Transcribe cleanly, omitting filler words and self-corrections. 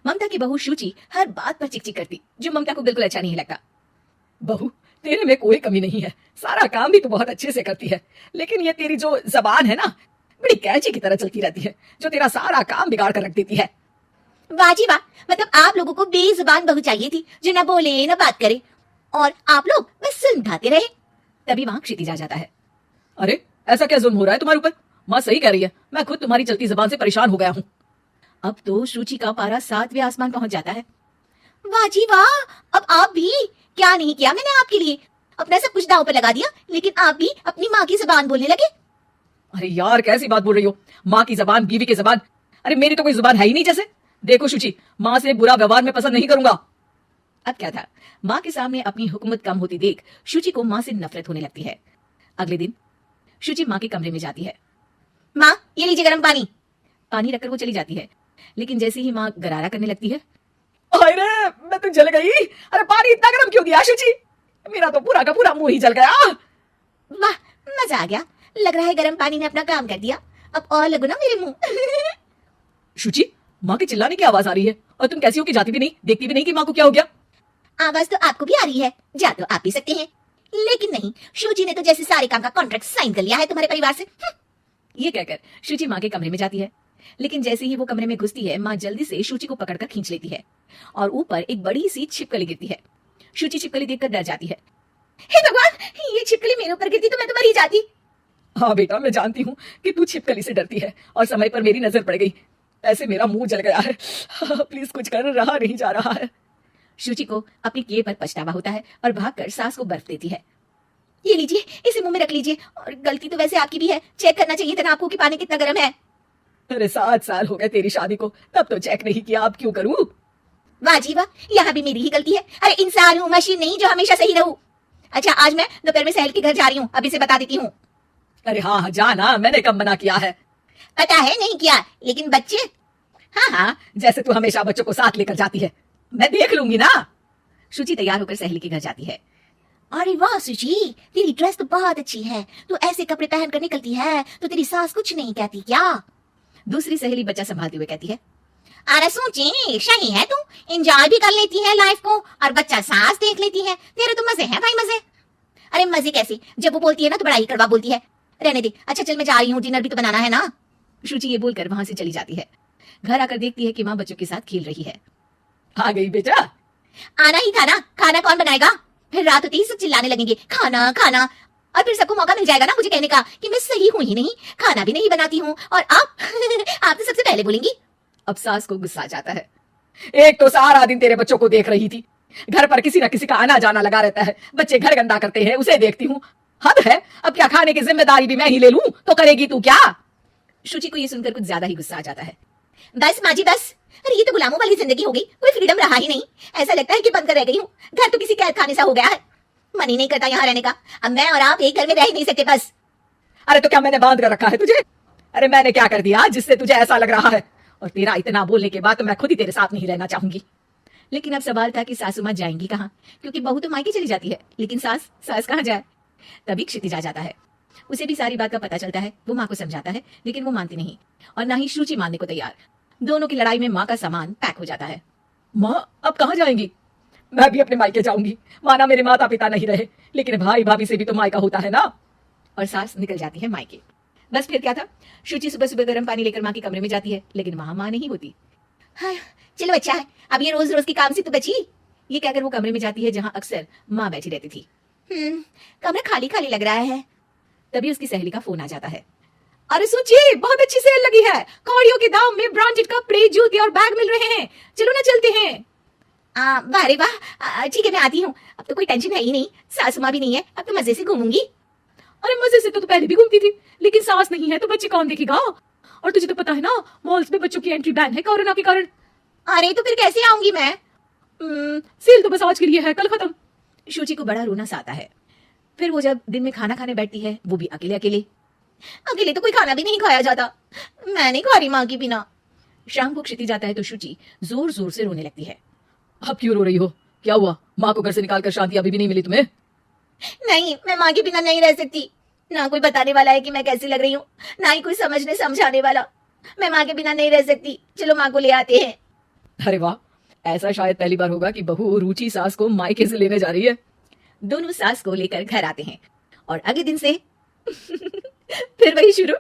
ममता की बहू शुचि हर बात पर चिक-चिक करती, जो ममता को बिल्कुल अच्छा नहीं लगता। बहू, तेरे में कोई कमी नहीं है, सारा काम भी तू बहुत अच्छे से करती है, लेकिन ये तेरी जो जबान है ना, बड़ी कैंची की तरह चलती रहती है, जो तेरा सारा काम बिगाड़ कर रख देती है। वाह जी वाह, मतलब आप लोगों को बेजुबान बहू चाहिए थी, जो ना बोले ना बात करे, और आप लोग बस सुनते रहे। तभी वहां क्षितिज आ जाता है। अरे ऐसा क्या जुल्म हो रहा है तुम्हारे ऊपर? माँ सही कह रही है, मैं खुद तुम्हारी चलती जबान से परेशान हो गया हूँ। अब तो शुचि का पारा 7वें आसमान पहुंच जाता है। वाह जी वाह, अब आप भी, क्या नहीं किया मैंने आपके लिए, अपना सब कुछ दांव पर लगा दिया, लेकिन आप भी अपनी माँ की जुबान बोलने लगे। अरे यार कैसी बात बोल रही हो, माँ की जबान, बीवी की जबान, अरे मेरी तो कोई जुबान है ही नहीं। जैसे देखो शुचि, माँ से बुरा व्यवहार मैं पसंद नहीं करूंगा। अब क्या था, माँ के सामने अपनी हुकूमत कम होती देख शुचि को माँ से नफरत होने लगती है। अगले दिन शुचि माँ के कमरे में जाती है। माँ ये लीजिए गर्म पानी। पानी रखकर वो चली जाती है, लेकिन जैसे ही माँ गरारा करने लगती है, अरे मैं तो जल गई। अरे पानी इतना गर्म क्यों दिया शुचि? मेरा तो पूरा का पूरा मुंह ही जल गया। वाह मजा आ गया, लग रहा है गर्म पानी ने अपना काम कर दिया, अब और लगो ना मेरे मुंह। शुचि, माँ के चिल्लाने की आवाज आ रही है, और तुम कैसी हो कि जाती भी नहीं, देखती भी नहीं कि माँ को क्या हो गया। आवाज तो आपको भी आ रही है, जा तो आप भी सकते हैं, लेकिन नहीं, शुचि ने तो जैसे सारे काम का कॉन्ट्रैक्ट साइन कर लिया है तुम्हारे परिवार से। ये कहकर शुचि माँ के कमरे में जाती है, लेकिन जैसे ही वो कमरे में घुसती है, माँ जल्दी से शुचि को पकड़कर खींच लेती है, और ऊपर एक बड़ी सी छिपकली गिरती है। शुचि छिपकली देखकर डर जाती है। हे भगवान, ये छिपकली मेरे ऊपर गिरती तो मैं तो मर ही जाती। हाँ बेटा, मैं जानती हूँ कि तू छिपकली से डरती है, और समय पर मेरी नजर पड़ गई, ऐसे मेरा मुंह जल गया है। प्लीज कुछ कर, रहा नहीं जा रहा है। शुचि को अपने किए पर पछतावा होता है और भागकर सास को बर्फ देती है। ये लीजिए, इसे मुंह में रख लीजिए, और गलती तो वैसे आपकी भी है, चेक करना चाहिए था ना आपको कि पानी कितना गर्म है। अरे 7 साल हो गए तेरी शादी को, तब तो चेक नहीं किया, अब क्यों करूं? वाह जी वाह, यहाँ भी मेरी ही गलती है। अरे इंसान हूँ, मशीन नहीं जो हमेशा सही रहूं। अच्छा आज मैं दोपहर में सहेल के घर जा रही हूँ, अभी से बता देती हूँ। अरे हाँ जाना, मैंने कब मना किया है? पता है नहीं किया, लेकिन बच्चे, हाँ हाँ, जैसे तू हमेशा बच्चों को साथ लेकर जाती है, मैं देख लूंगी ना। शुचि तैयार होकर सहेली के घर जाती है। अरे वाह शुचि, तेरी ड्रेस तो बहुत अच्छी है, तू ऐसे कपड़े पहन कर निकलती है तो तेरी सास कुछ नहीं कहती क्या? दूसरी सहेली बच्चा संभालते हुए कहती है। अरे सोची सही है, तू एंजॉय भी कर लेती है लाइफ को, और बच्चा सास देख लेती है, तेरे तो मजे हैं भाई मजे। अरे मजे कैसे, जब वो बोलती है ना तो बड़ा ही कड़वा बोलती है। रहने दे, अच्छा चल मैं जा रही हूँ, डिनर भी तो बनाना है ना। शुचि ये बोलकर वहां से चली जाती है। घर आकर देखती है कि माँ बच्चों के साथ खेल रही है। आ गई बेटा? आना ही था ना, खाना कौन बनाएगा? फिर रात होती ही सब चिल्लाने लगेंगे खाना खाना, और फिर सबको मौका मिल जाएगा ना मुझे कहने का कि मैं सही हूं ही नहीं, खाना भी नहीं बनाती हूँ, और आप आप तो सबसे पहले बोलेंगी। अब सास को गुस्सा आ जाता है। एक तो सारा दिन तेरे बच्चों को देख रही थी, घर पर किसी ना किसी का आना जाना लगा रहता है, बच्चे घर गंदा करते हैं उसे देखती हूँ, हद है। अब क्या खाने की जिम्मेदारी भी मैं ही ले लूं तो करेगी तू क्या? शुचि को ये सुनकर कुछ ज्यादा ही गुस्सा आ जाता है। बस माँ जी बस, अरे ये तो गुलामों वाली जिंदगी हो गई, कोई फ्रीडम रहा ही नहीं, ऐसा लगता है कि बंद कर रह गई हूँ, घर तो किसी कैद खाने सा हो गया है, मन ही नहीं करता यहाँ रहने का, अब मैं और आप एक घर में रह ही नहीं सकते बस। अरे तो क्या मैंने बांध कर रखा है तुझे? अरे मैंने क्या कर दिया जिससे तुझे ऐसा लग रहा है? और तेरा इतना बोलने के बाद तो मैं खुद ही तेरे साथ नहीं रहना चाहूंगी। लेकिन अब सवाल था कि सासू माँ जाएंगी कहाँ, क्योंकि बहू तो मायके चली जाती है, लेकिन सास कहाँ जाए? तभी क्षितिज आ जाता है। उसे भी सारी बात का पता चलता है, वो माँ को समझाता है, लेकिन वो मानती नहीं, और ना ही शुचि मानने को तैयार। दोनों की लड़ाई में माँ का सामान पैक हो जाता है। माँ अब कहाँ जाएंगी? मैं भी अपने मायके जाऊंगी, माना मेरे माता पिता नहीं रहे, लेकिन भाई भाभी से भी तो मायका होता है ना। और सास निकल जाती है मायके। बस फिर क्या था, शुचि सुबह सुबह गर्म पानी लेकर माँ के कमरे में जाती है, लेकिन वहां माँ नहीं होती। हाँ चलो अच्छा है, अब ये रोज रोज के काम से तो बची। ये कहकर वो कमरे में जाती है जहाँ अक्सर माँ बैठी रहती थी। कमरा खाली खाली लग रहा है। तभी उसकी सहेली का फोन आ जाता है। अरे सुची, बहुत अच्छी सेल लगी है, कौड़ियों के दाम में ब्रांडेड कपड़े, जूते और बैग मिल रहे हैं, चलो ना चलते हैं। वाह रे वाह, ठीक है मैं आती हूँ, अब तो कोई टेंशन है ही नहीं, सासू माँ भी नहीं है, अब तो मजे से घूमूंगी। अरे मजे से तो तू पहले भी घूमती थी, लेकिन सास नहीं है तो बच्चे कौन देखेगा? और तुझे तो पता है ना, मॉल्स में बच्चों की एंट्री बैन है कोरोना के कारण। अरे तो फिर कैसे आऊंगी मैं? सेल तो बस आज के लिए है, कल खत्म। शुचि को बड़ा रोना सा आता है। फिर वो जब दिन में खाना खाने बैठती है, वो भी अकेले अकेले। अकेले तो कोई खाना भी नहीं खाया जाता, मैं नहीं खा रही माँ के बिना। शाम को क्षितिज जाता है तो शुचि जोर जोर से रोने लगती है। अब क्यों रो रही हो? क्या हुआ? माँ को घर से निकालकर शांति अभी भी नहीं मिली तुम्हें? नहीं, मैं माँ के बिना नहीं रह सकती, ना कोई बताने वाला है कि मैं कैसी लग रही हूँ, ना ही कोई समझने समझाने वाला। मैं माँ के बिना नहीं रह सकती, चलो माँ को ले आते हैं। अरे वाह, ऐसा शायद पहली बार होगा कि बहू रुचि सास को मायके से लेने जा रही है। दोनों सास को लेकर घर आते हैं और अगले दिन से फिर वही शुरू।